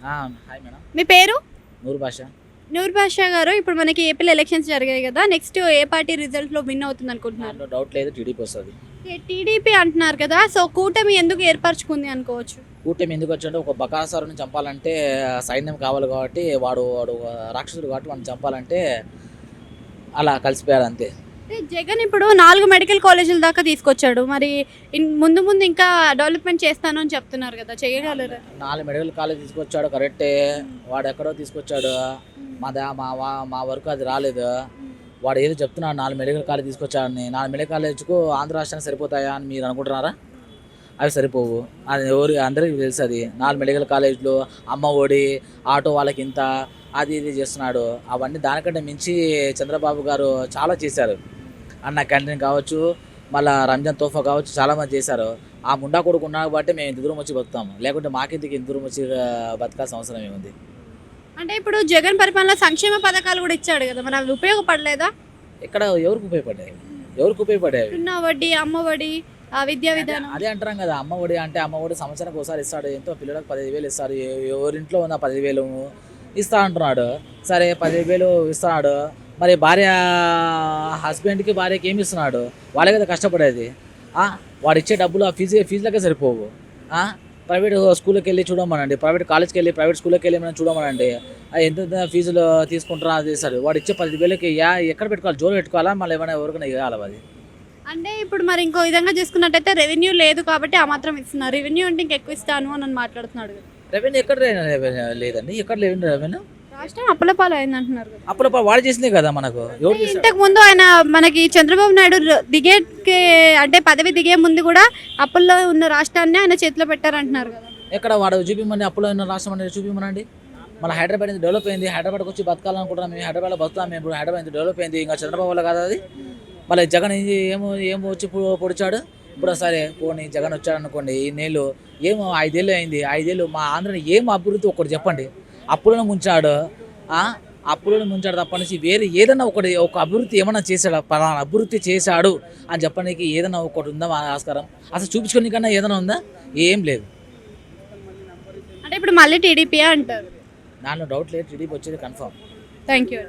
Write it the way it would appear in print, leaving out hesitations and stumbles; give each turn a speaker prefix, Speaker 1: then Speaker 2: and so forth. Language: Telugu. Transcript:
Speaker 1: Hi madam.
Speaker 2: మీ పేరు?
Speaker 1: నూరు భాష.
Speaker 2: నూర్ బాషా గారు, ఇప్పుడు మనకి ఏపీలో ఎలక్షన్స్ జరిగాయి కదా, నెక్స్ట్ ఏ పార్టీ రిజల్ట్లో విన్ అవుతుంది అనుకుంటున్నారు?
Speaker 1: దాంట్లో డౌట్ లేదు, టీడీపీ వస్తుంది.
Speaker 2: టీడీపీ అంటున్నారు కదా, సో కూటమి ఎందుకు ఏర్పరచుకుంది అనుకోవచ్చు?
Speaker 1: కూటమి ఎందుకు వచ్చింటే ఒక బకాసురుని చంపాలంటే సైన్యం కావాలి కాబట్టి వాడు రాక్షసుడు కాబట్టి వాడిని చంపాలంటే అలా కలిసిపోయారు అంతే.
Speaker 2: జగన్ ఇప్పుడు 4 మెడికల్ కాలేజీల దాకా తీసుకొచ్చాడు, మరి ముందు ముందు ఇంకా డెవలప్మెంట్ చేస్తాను అని చెప్తున్నారు కదా, చేయగలరు?
Speaker 1: 4 మెడికల్ కాలేజ్ తీసుకొచ్చాడు కరెక్టే, వాడు ఎక్కడో తీసుకొచ్చాడు. మా వరకు అది రాలేదు. వాడు ఏదో చెప్తున్నాడు 4 మెడికల్ కాలేజ్ తీసుకొచ్చాడని. 4 మెడికల్ కాలేజ్కు ఆంధ్ర రాష్ట్రానికి సరిపోతాయా అని మీరు అనుకుంటున్నారా? అవి సరిపోవు. అది అందరికీ తెలుసు. అది 4 మెడికల్ కాలేజ్లు, అమ్మ ఒడి, ఆటో వాళ్ళకి ఇంత, అది ఇది చేస్తున్నాడు. అవన్నీ దానికంటే మించి చంద్రబాబు గారు చాలా చేశారు. అన్న క్యాంటీన్ కావచ్చు, మళ్ళీ రంజాన్ తోఫా కావచ్చు, చాలామంది చేశారు. ఆ ముండా కొడుకు ఉన్నాడు కాబట్టి మేము ఇంత దూరం వచ్చి బతుకుతాము, లేకుంటే మాకెందుకు ఇంత దూరం వచ్చి బతకాల్సిన అవసరం ఏముంది?
Speaker 2: అంటే ఇప్పుడు జగన్ పరిపాలన సంక్షేమ పథకాలు కూడా ఇచ్చాడు కదా, మరి అవి ఉపయోగపడలేదా?
Speaker 1: ఇక్కడ ఎవరికి ఉపయోగపడ్డాయి?
Speaker 2: ఉన్న వడ్డీ, అమ్మ ఒడి, విద్యా విధానం
Speaker 1: అదే అంటాం కదా. అమ్మ ఒడి అంటే అమ్మ ఒడి సంవత్సరానికి ఒకసారి ఇస్తాడు. ఎంతో పిల్లలకు 15,000 ఇస్తారు. ఎవరింట్లో ఉన్న 10,000 ఇస్తా అంటున్నాడు. సరే 10,000 ఇస్తున్నాడు, మరి హస్బెండ్కి భార్యకి ఏమి ఇస్తున్నాడు? వాళ్ళే కదా కష్టపడేది. వాడు ఇచ్చే డబ్బులు ఆ ఫీజులకే సరిపోవు. ప్రైవేట్ స్కూల్కి వెళ్ళి చూడమనండి, ప్రైవేట్ కాలేజ్కి వెళ్ళి, ప్రైవేట్ స్కూల్కి వెళ్ళి మనం చూడమనండి, ఎంత ఫీజులు తీసుకుంటారా అది ఇస్తాడు. వాడు ఇచ్చే 10,000కి ఎక్కడ పెట్టుకోవాలి? జోలు పెట్టుకోవాలా? మళ్ళీ ఏమైనా ఎవరికైనా ఇవ్వాలి అది.
Speaker 2: అంటే ఇప్పుడు మరి ఇంకో విధంగా చూసుకున్నట్టయితే రెవెన్యూ లేదు కాబట్టి ఆ మాత్రం ఇస్తున్నారు. రెవెన్యూ అంటే ఇంకెక్కువ ఇస్తాను అని మాట్లాడుతున్నాడు కదా.
Speaker 1: రెవెన్యూ ఎక్కడ లేదండి, ఎక్కడ లేదు రెవెన్యూ.
Speaker 2: రాష్ట్రం అప్పులపాలు అయింది అంటున్నారు కదా.
Speaker 1: అప్పులపాలు వాడు చేసిందే కదా మనకు.
Speaker 2: ఇంతకు ముందు ఆయన మనకి చంద్రబాబు నాయుడు అంటే పదవి దిగే ముందు కూడా అప్పుల్లో ఉన్న రాష్ట్రాన్ని ఆయన చేతిలో పెట్టారంటున్నారు కదా.
Speaker 1: ఎక్కడ వాడు చూపిమని అప్పులో ఉన్న రాష్ట్రం అనేది చూపిమనండి. మన హైదరాబాద్ అనేది డెవలప్ అయింది. హైదరాబాద్కి వచ్చి బతకాలనుకుంటున్నాం మేము, హైదరాబాద్లో బతుకుతాం మేము. ఇప్పుడు హైదరాబాద్ డెవలప్ అయింది, ఇంకా చంద్రబాబు వల్ల కాదు అది. మళ్ళీ జగన్ ఏమో వచ్చి పొడిచాడు. ఇప్పుడు సరే పోనీ జగన్ వచ్చాడు అనుకోండి, ఈ నెలలు ఏమో 5 ఏళ్ళు అయింది. 5 ఏళ్ళు మా ఆంధ్రని ఏం అభివృద్ధి ఒకటి చెప్పండి. అప్పులను ముంచాడు తప్పనిసి వేరే ఏదైనా ఒక అభివృద్ధి ఏమైనా చేశాడు? పలానా అభివృద్ధి చేశాడు అని చెప్పడానికి ఏదైనా ఒకటి ఉందా ఆస్కారం? అసలు చూపించుకోని కన్నా ఏదైనా ఉందా? ఏం లేదు.
Speaker 2: అంటే ఇప్పుడు మళ్ళీ టీడీపీ అంటారు.
Speaker 1: దాంట్లో డౌట్ లేదు, టీడీపీ వచ్చేది కన్ఫర్మ్.
Speaker 2: Thank you.